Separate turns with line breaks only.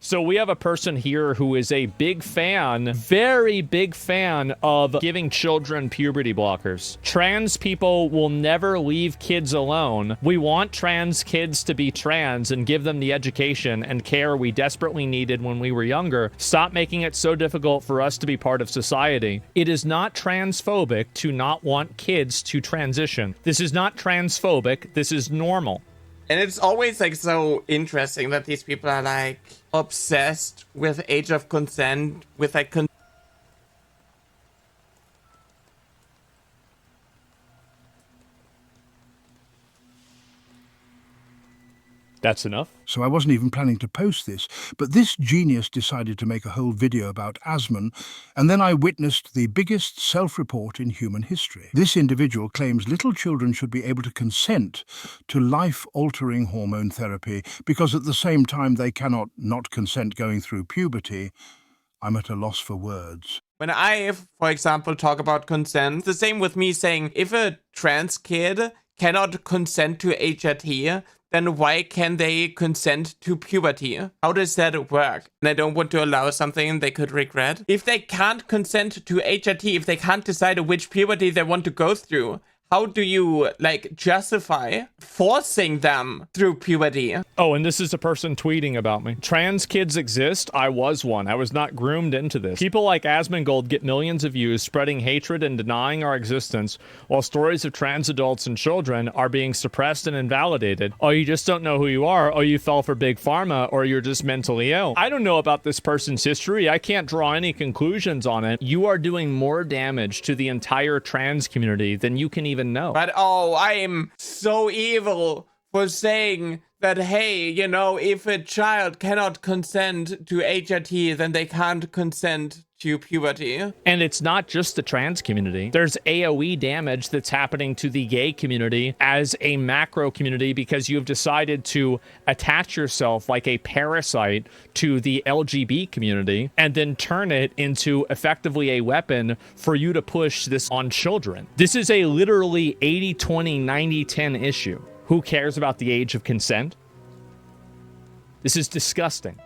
So we have a person here who is a big fan, very big fan of giving children puberty blockers. Trans people will never leave kids alone. We want trans kids to be trans and give them the education and care we desperately needed when we were younger. Stop making it so difficult for us to be part of society. It is not transphobic to not want kids to transition. This is not transphobic. This is normal.
And it's always like so interesting that these people are like obsessed with age of consent, with like
That's enough.
So I wasn't even planning to post this, but this genius decided to make a whole video about Asmon, and then I witnessed the biggest self-report in human history. This individual claims little children should be able to consent to life-altering hormone therapy because at the same time they cannot not consent going through puberty. I'm at a loss for words.
When I, for example, talk about consent, the same with me saying if a trans kid cannot consent to HRT, then why can they consent to puberty? How does that work? And I don't want to allow something they could regret. If they can't consent to HRT, if they can't decide which puberty they want to go through, how do you, like, justify forcing them through puberty?
Oh, and this is a person tweeting about me. Trans kids exist. I was one. I was not groomed into this. People like Asmongold get millions of views spreading hatred and denying our existence, while stories of trans adults and children are being suppressed and invalidated. Oh, you just don't know who you are. Oh, you fell for big pharma, or you're just mentally ill. I don't know about this person's history. I can't draw any conclusions on it. You are doing more damage to the entire trans community than you can even know.
But oh, I am so evil for saying that, hey, you know, if a child cannot consent to HRT, then they can't consent to puberty.
And it's not just the trans community. There's AoE damage that's happening to the gay community as a macro community because you've decided to attach yourself like a parasite to the LGBT community and then turn it into effectively a weapon for you to push this on children. This is a literally 80-20, 90-10 issue. Who cares about the age of consent? This is disgusting.